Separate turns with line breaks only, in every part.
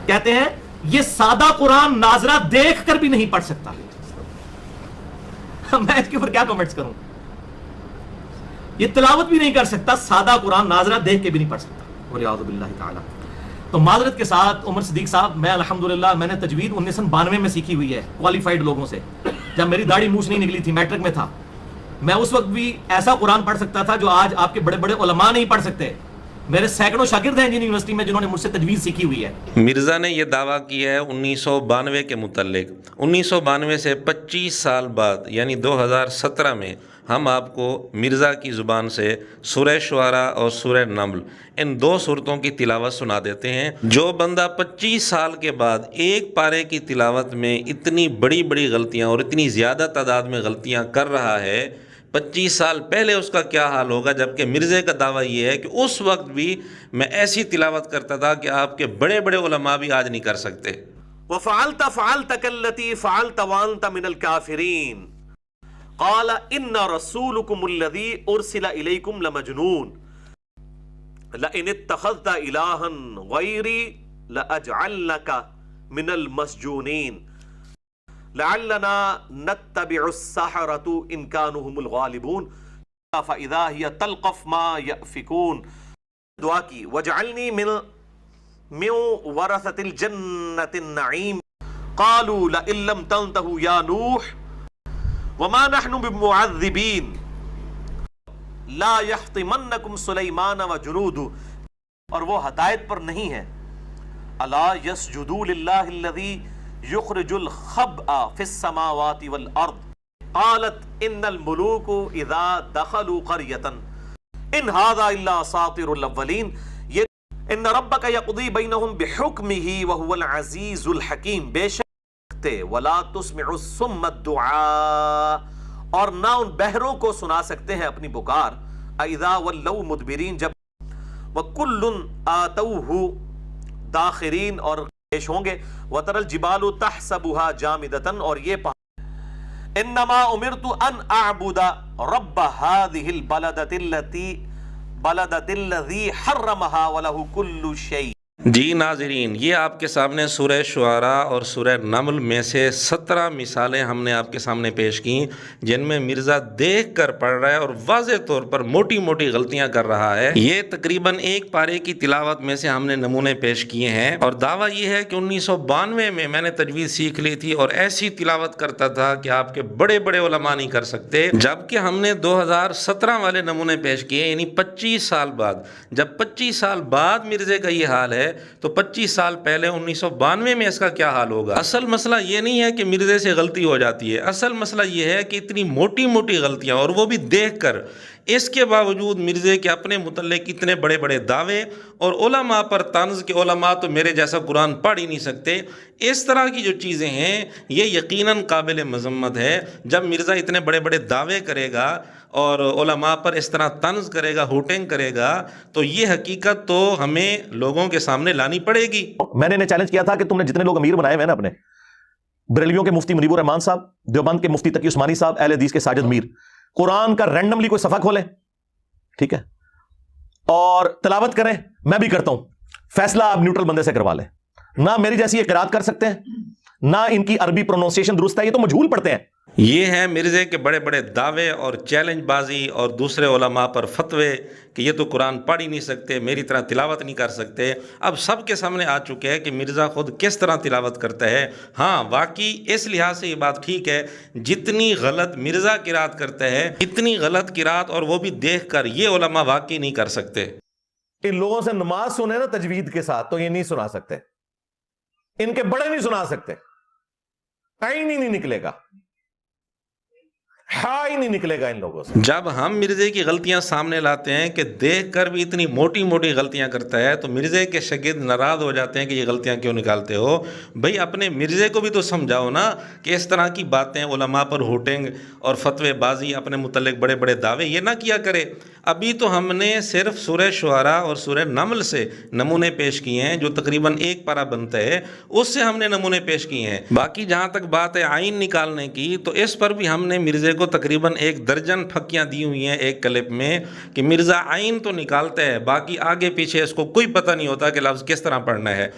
کہتے ہیں یہ سادہ قرآن ناظرہ دیکھ کر بھی نہیں پڑھ سکتا. میں اس کے اوپر کیا کمنٹس کروں؟ یہ تلاوت بھی نہیں کر سکتا، سادہ قرآن ناظرہ دیکھ کے بھی نہیں پڑھ سکتا. وَلِعَوْذُ بِاللَّهِ تعالی. تو معذرت کے ساتھ عمر صدیق صاحب، میں الحمدللہ میں نے تجوید 1992 میں سیکھی ہوئی ہے کوالیفائڈ لوگوں سے، جب میری داڑھی مونچھ نہیں نکلی تھی، میٹرک میں تھا. میں اس وقت بھی ایسا قرآن پڑھ سکتا تھا جو آج آپ کے بڑے بڑے علماء نہیں پڑھ سکتے. میرے سینکڑوں شاگرد ہیں انجینئرنگ یونیورسٹی میں جنہوں نے مجھ سے تجوید سیکھی ہوئی ہے.
مرزا نے یہ دعویٰ کیا ہے 1992 کے متعلق. 1992 سے 25 سال بعد یعنی 2017 میں ہم آپ کو مرزا کی زبان سے سورہ شعراء اور سورہ نمل ان 2 سورتوں کی تلاوت سنا دیتے ہیں. جو بندہ 25 سال کے بعد ایک پارے کی تلاوت میں اتنی بڑی بڑی غلطیاں اور اتنی زیادہ تعداد میں غلطیاں کر رہا ہے، 25 سال پہلے اس کا کیا حال ہوگا؟ جبکہ مرزے کا دعویٰ یہ ہے کہ اس وقت بھی میں ایسی تلاوت کرتا تھا کہ آپ کے بڑے بڑے علماء بھی آج نہیں کر سکتے.
وَفَعَلْتَ فَعَلْتَكَ الَّتِي فَعَلْتَ وَأَنْتَ مِنَ الْكَافِرِينَ قَالَ إِنَّ رَسُولُكُمُ الَّذِي أُرْسِلَ إِلَيْكُمْ لَمَجْنُونَ لَئِنِ اتَّخَذْتَ إِلَٰهًا غَيْرِي لَأَجْعَلْنَكَ مِنَ الْمَسْجُونِينَ لَعَلَّنَا نَتَّبِعُ السَّحَرَةَ إِن كَانُوا هُمُ الْغَالِبُونَ فَإِذَا هِيَ تَلْقَفُ مَا يَأْفِكُونَ. دعا کی وَاجْعَلْنِي مِن وَرَثَةِ الْجَنَّةِ النَّعِيمِ قَالُوا لَئِن لَّمْ تَنْتَهُ يَا نُوحُ وَمَا نَحْنُ بِمُعَذِّبِينَ لَا يَحْطِمَنَّكُمْ سُلَيْمَانَ وَجُنُودُهُ. اور وہ ہدایت پر نہیں ہے. أَلَا يَسْجُدُوا لِلَّهِ الَّذِي يُخْرِجُ الْخَبْءَ فِي السَّمَاوَاتِ وَالْأَرْضِ قَالَتْ إِنَّ الْمُلُوكُ إِذَا دَخَلُوا قَرْيَةً إِنْ هَذَا إِلَّا أَسَاطِيرُ الْأَوَّلِينَ إِنَّ رَبَّكَ يَقْضِي بَيْنَهُمْ بِحُكْمِهِ وَهُوَ الْعَزِيزُ الْحَكِيمُ. بے شک وَلَا تُسْمِعُ الصُّمَّ الدُّعَاءَ، اور نہ ان بہروں کو سنا سکتے ہیں اپنی پکار. اِذَا وَلَّوْا مُدْبِرِينَ، جب وَكُلٌّ آتَوْهُ دَاخِرِينَ اور پیش ہوں گے. وَتَرَى الْجِبَالُ تَحْسَبُهَا جَامِدَةً، اور یہ إِنَّمَا أُمِرْتُ أَنْ أَعْبُدَ رَبَّ هَذِهِ الْبَلَدَةِ الَّذِي حَرَّمَهَا وَلَهُ كُلُّ شَيْءٍ.
جی ناظرین، یہ آپ کے سامنے سورہ شعراء اور سورہ نمل میں سے 17 مثالیں ہم نے آپ کے سامنے پیش کیں جن میں مرزا دیکھ کر پڑھ رہا ہے اور واضح طور پر موٹی موٹی غلطیاں کر رہا ہے. یہ تقریباً ایک پارے کی تلاوت میں سے ہم نے نمونے پیش کیے ہیں، اور دعویٰ یہ ہے کہ 1992 میں میں نے تجوید سیکھ لی تھی اور ایسی تلاوت کرتا تھا کہ آپ کے بڑے بڑے علماء نہیں کر سکتے. جبکہ ہم نے 2017 والے نمونے پیش کیے، یعنی 25 سال بعد. جب 25 سال بعد مرزے کا یہ حال ہے تو 25 سال پہلے 1992 میں اس کا کیا حال ہوگا؟ اصل مسئلہ یہ نہیں ہے کہ مرزے سے غلطی ہو جاتی ہے، اصل مسئلہ یہ ہے کہ اتنی موٹی موٹی غلطیاں، اور وہ بھی دیکھ کر. اس کے باوجود مرزے کے اپنے متعلق اتنے بڑے بڑے دعوے اور علماء پر طنز کہ علماء تو میرے جیسا قرآن پڑھ ہی نہیں سکتے. اس طرح کی جو چیزیں ہیں یہ یقیناً قابل مذمت ہے. جب مرزا اتنے بڑے بڑے دعوے کرے گا اور علماء پر اس طرح طنز کرے گا، ہوٹنگ کرے گا، تو یہ حقیقت تو ہمیں لوگوں کے سامنے لانی پڑے گی.
میں نے انہیں چیلنج کیا تھا کہ تم نے جتنے لوگ امیر بنائے ہوئے ہیں نا اپنے، بریلویوں کے مفتی منیب الرحمان صاحب، دیوبند کے مفتی تقی عثمانی صاحب، اہل حدیث کے ساجد میر، قرآن کا رینڈملی کوئی صفحہ کھولیں، ٹھیک ہے، اور تلاوت کریں. میں بھی کرتا ہوں، فیصلہ آپ نیوٹرل بندے سے کروا لیں. نہ میری جیسی یہ قرات کر سکتے ہیں، نہ ان کی عربی پروننسیشن درست ہے، یہ تو مجہول پڑھتے ہیں.
یہ ہیں مرزے کے بڑے بڑے دعوے اور چیلنج بازی اور دوسرے علماء پر فتوے کہ یہ تو قرآن پڑھ ہی نہیں سکتے، میری طرح تلاوت نہیں کر سکتے. اب سب کے سامنے آ چکے ہیں کہ مرزا خود کس طرح تلاوت کرتا ہے. ہاں واقعی اس لحاظ سے یہ بات ٹھیک ہے، جتنی غلط مرزا قرات کرتا ہے اتنی غلط قرات اور وہ بھی دیکھ کر یہ علماء واقعی نہیں کر سکتے.
ان لوگوں سے نماز سنے نا تجوید کے ساتھ تو یہ نہیں سنا سکتے، ان کے بڑے نہیں سنا سکتے، آئین ہی نہیں نکلے گا، ہی نہیں نکلے گا ان لوگوں سے.
جب ہم مرزے کی غلطیاں سامنے لاتے ہیں کہ دیکھ کر بھی اتنی موٹی موٹی غلطیاں کرتا ہے تو مرزے کے شاگرد ناراض ہو جاتے ہیں کہ یہ غلطیاں کیوں نکالتے ہو. بھئی اپنے مرزے کو بھی تو سمجھاؤ نا کہ اس طرح کی باتیں، علماء پر ہوٹنگ اور فتوے بازی، اپنے متعلق بڑے بڑے دعوے یہ نہ کیا کرے. ابھی تو ہم نے صرف سورہ شعراء اور سورہ نمل سے نمونے پیش کیے ہیں جو تقریباً ایک پارہ بنتا ہے، اس سے ہم نے نمونے پیش کیے ہیں. باقی جہاں تک بات ہے آئین نکالنے کی تو اس پر بھی ہم نے مرزے کو تقریباً 1 درجن پھکیاں دی ہوئی ہیں ایک کلپ میں کہ مرزا آئین تو نکالتا ہے، باقی آگے پیچھے اس کو کوئی پتہ نہیں ہوتا کہ لفظ کس طرح پڑھنا ہے.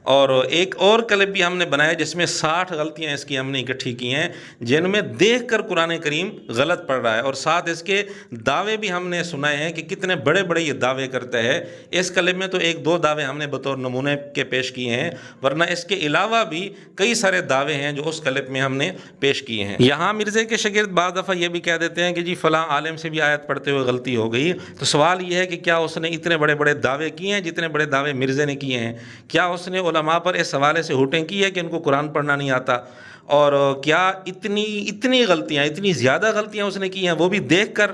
اور ایک اور کلپ بھی ہم نے بنایا جس میں 60 غلطیاں اس کی ہم نے اکٹھی کی ہیں جن میں دیکھ کر قرآن کریم غلط پڑھ رہا ہے، اور ساتھ اس کے دعوے بھی ہم نے سنائے ہیں کہ کتنے بڑے بڑے یہ دعوے کرتا ہے۔ اس کلپ میں تو ایک دو دعوے ہم نے بطور نمونے کے پیش کیے ہیں، ورنہ اس کے علاوہ بھی کئی سارے دعوے ہیں جو اس کلپ میں ہم نے پیش کیے ہیں۔ یہاں مرزے کے شاگرد بعض دفعہ یہ بھی کہہ دیتے ہیں کہ جی فلاں عالم سے بھی آیت پڑھتے ہوئے غلطی ہو گئی، تو سوال یہ ہے کہ کیا اس نے اتنے بڑے بڑے دعوے کیے ہیں جتنے بڑے دعوے مرزے نے کیے ہیں؟ کیا اس نے علماء پر اس حوالے سے ہوٹیں کی ہے کہ ان کو قرآن پڑھنا نہیں آتا؟ اور کیا اتنی غلطیاں، اتنی زیادہ غلطیاں اس نے کی ہیں وہ بھی دیکھ کر